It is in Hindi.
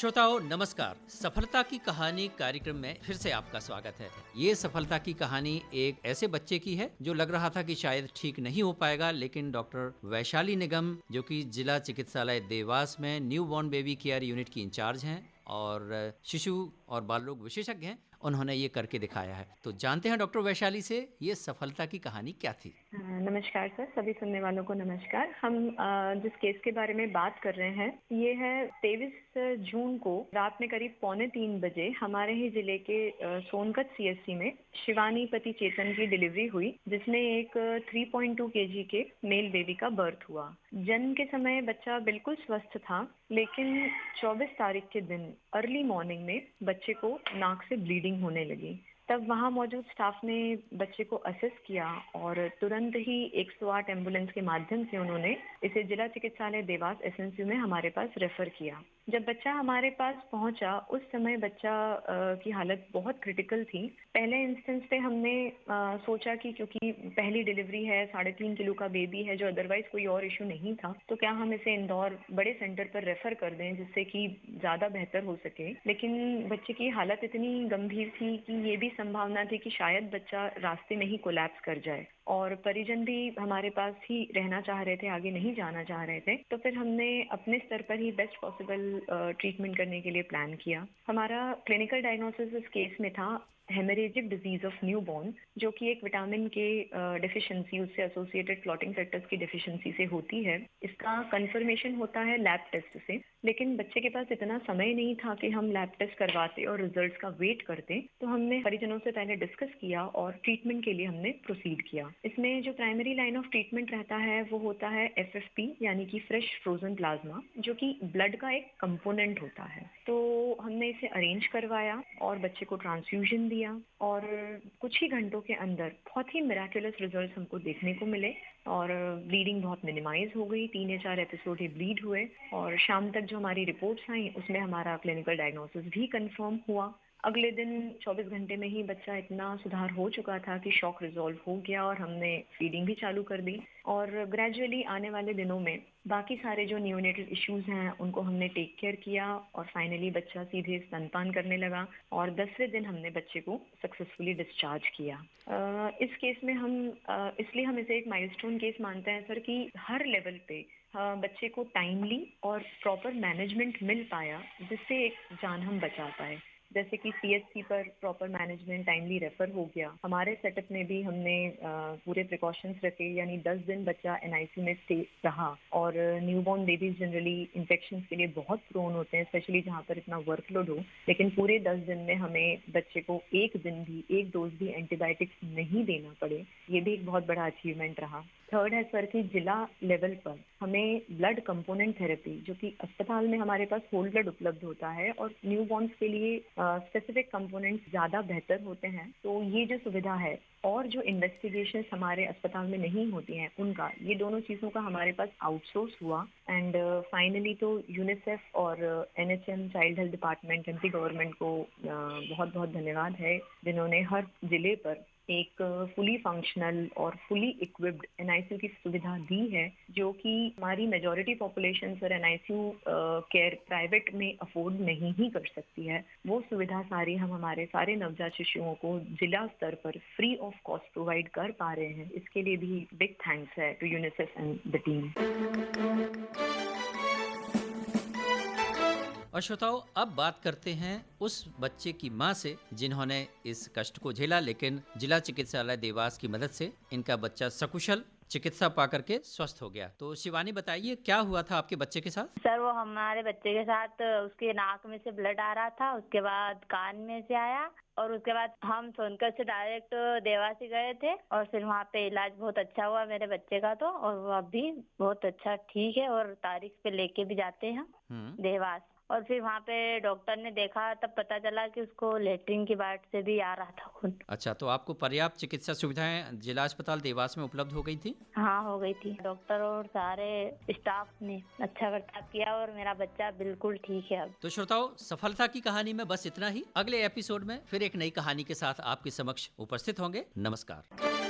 श्रोताओं नमस्कार। सफलता की कहानी कार्यक्रम में फिर से आपका स्वागत है। ये सफलता की कहानी एक ऐसे बच्चे की है जो लग रहा था कि शायद ठीक नहीं हो पाएगा, लेकिन डॉक्टर वैशाली निगम जो कि जिला चिकित्सालय देवास में new born baby care unit की इंचार्ज हैं और शिशु और बाल रोग विशेषज्ञ हैं, उन्होंने ये करके दिखाया है। तो जानते हैं डॉक्टर वैशाली से ये सफलता की कहानी क्या थी। नमस्कार सर, सभी सुनने वालों को नमस्कार। हम जिस केस के बारे में बात कर रहे हैं ये है 23 जून को रात में करीब 2:45 बजे हमारे ही जिले के सोनकत सीएससी में शिवानी पति चेतन की डिलीवरी हुई, जिसमें एक 3.2 केजी के मेल बेबी का बर्थ हुआ। जन्म के समय बच्चा बिल्कुल स्वस्थ था, लेकिन 24 तारीख के दिन अर्ली मॉर्निंग में बच्चे को नाक से ब्लीडिंग होने लगी। तब वहाँ मौजूद स्टाफ ने बच्चे को असेस किया और तुरंत ही 108 एम्बुलेंस के माध्यम से उन्होंने इसे जिला चिकित्सालय देवास एसएनसीयू में हमारे पास रेफर किया। जब बच्चा हमारे पास पहुंचा उस समय बच्चा की हालत बहुत क्रिटिकल थी। पहले इंस्टेंस पे हमने सोचा कि क्योंकि पहली डिलीवरी है, 3.5 किलो का बेबी है, जो अदरवाइज कोई और इशू नहीं था, तो क्या हम इसे इंदौर बड़े सेंटर पर रेफर कर दें जिससे कि ज़्यादा बेहतर हो सके। लेकिन बच्चे की हालत इतनी गंभीर थी कि ये भी संभावना थी कि शायद बच्चा रास्ते में ही कोलैप्स कर जाए, और परिजन भी हमारे पास ही रहना चाह रहे थे, आगे नहीं जाना चाह रहे थे। तो फिर हमने अपने स्तर पर ही बेस्ट पॉसिबल ट्रीटमेंट करने के लिए प्लान किया। हमारा क्लिनिकल डायग्नोसिस इस केस में था हेमरेजिक डिजीज ऑफ न्यूबॉर्न, जो कि एक विटामिन के डिफिशिएंसी, उससे एसोसिएटेड क्लॉटिंग फैक्टर्स की डिफिशिएंसी से होती है। इसका कंफर्मेशन होता है लैब टेस्ट से, लेकिन बच्चे के पास इतना समय नहीं था कि हम लैब टेस्ट करवाते और रिजल्ट्स का वेट करते। तो हमने परिजनों से पहले डिस्कस किया और ट्रीटमेंट के लिए हमने प्रोसीड किया। इसमें जो प्राइमरी लाइन ऑफ ट्रीटमेंट रहता है वो होता है FFP यानी कि फ्रेश फ्रोजन प्लाज्मा, जो कि ब्लड का एक कंपोनेंट होता है। तो हमने इसे अरेंज करवाया और बच्चे को ट्रांसफ्यूजन दिया, और कुछ ही घंटों के अंदर बहुत ही मिराकुलस रिजल्ट्स हमको देखने को मिले और ब्लीडिंग बहुत मिनिमाइज हो गई। 3 या 4 एपिसोड ही ब्लीड हुए और शाम तक जो हमारी रिपोर्ट्स आई उसमें हमारा क्लिनिकल डायग्नोसिस भी कंफर्म हुआ। अगले दिन 24 घंटे में ही बच्चा इतना सुधार हो चुका था कि शॉक रिजॉल्व हो गया और हमने फीडिंग भी चालू कर दी। और ग्रेजुअली आने वाले दिनों में बाकी सारे जो न्यूनेटल इश्यूज हैं उनको हमने टेक केयर किया और फाइनली बच्चा सीधे स्तनपान करने लगा और 10वें दिन हमने बच्चे को सक्सेसफुली डिस्चार्ज किया। इस केस में इसलिए हम इसे एक माइलस्टोन केस मानते हैं सर, कि हर लेवल पे बच्चे को टाइमली और प्रॉपर मैनेजमेंट मिल पाया, जिससे एक जान हम बचा पाए। जैसे कि CHC पर प्रॉपर मैनेजमेंट, टाइमली रेफर हो गया। हमारे सेटअप में भी हमने पूरे प्रिकॉशंस रखे, यानी 10 दिन बच्चा NICU में स्टे रहा। और न्यूबॉर्न बेबीज जनरली इन्फेक्शन के लिए बहुत प्रोन होते हैं, स्पेशली जहाँ पर इतना वर्कलोड हो। लेकिन पूरे 10 दिन में हमें बच्चे को एक दिन भी, एक डोज भी एंटीबायोटिक्स नहीं देना पड़े, ये भी एक बहुत बड़ा अचीवमेंट रहा। थर्ड है सर कि जिला लेवल पर हमें ब्लड कंपोनेंट थेरेपी, जो कि अस्पताल में हमारे पास होल ब्लड उपलब्ध होता है और न्यूबॉर्न्स के लिए स्पेसिफिक कंपोनेंट्स ज़्यादा बेहतर होते हैं, तो ये जो सुविधा है और जो इन्वेस्टिगेशंस हमारे अस्पताल में नहीं होती हैं उनका, ये दोनों चीज़ों का हमारे पास आउटसोर्स हुआ। एंड फाइनली तो यूनिसेफ और NHM child health department MP government को बहुत बहुत धन्यवाद है, जिन्होंने हर जिले पर एक फुली फंक्शनल और फुली इक्विप्ड NICU की सुविधा दी है, जो कि हमारी majority population sir NICU care private में अफोर्ड नहीं ही कर सकती है। वो सुविधा सारी हम हमारे सारे नवजात शिशुओं को जिला स्तर पर फ्री ऑफ कॉस्ट प्रोवाइड कर पा रहे हैं। इसके लिए भी बिग थैंक्स है to UNICEF and the team. और श्रोताओं अब बात करते हैं उस बच्चे की मां से जिन्होंने इस कष्ट को झेला, लेकिन जिला चिकित्सालय देवास की मदद से इनका बच्चा सकुशल चिकित्सा पाकर के स्वस्थ हो गया। तो शिवानी बताइए क्या हुआ था आपके बच्चे के साथ। सर वो हमारे बच्चे के साथ उसके नाक में से ब्लड आ रहा था, उसके बाद कान में से आया और उसके बाद हम सोनकर से डायरेक्ट देवास ही गए थे और फिर वहाँ पे इलाज बहुत अच्छा हुआ मेरे बच्चे का तो, और वो अभी बहुत अच्छा ठीक है और तारीख पे लेके भी जाते हैं देवास। और फिर वहाँ पे डॉक्टर ने देखा तब पता चला कि उसको लेटरिन की बाट से भी आ रहा था खून। अच्छा, तो आपको पर्याप्त चिकित्सा सुविधाएं जिला अस्पताल देवास में उपलब्ध हो गई थी? हाँ हो गई थी। डॉक्टर और सारे स्टाफ ने अच्छा बर्ताव किया और मेरा बच्चा बिल्कुल ठीक है अब। तो श्रोताओं सफलता की कहानी में बस इतना ही। अगले एपिसोड में फिर एक नई कहानी के साथ आपके समक्ष उपस्थित होंगे। नमस्कार।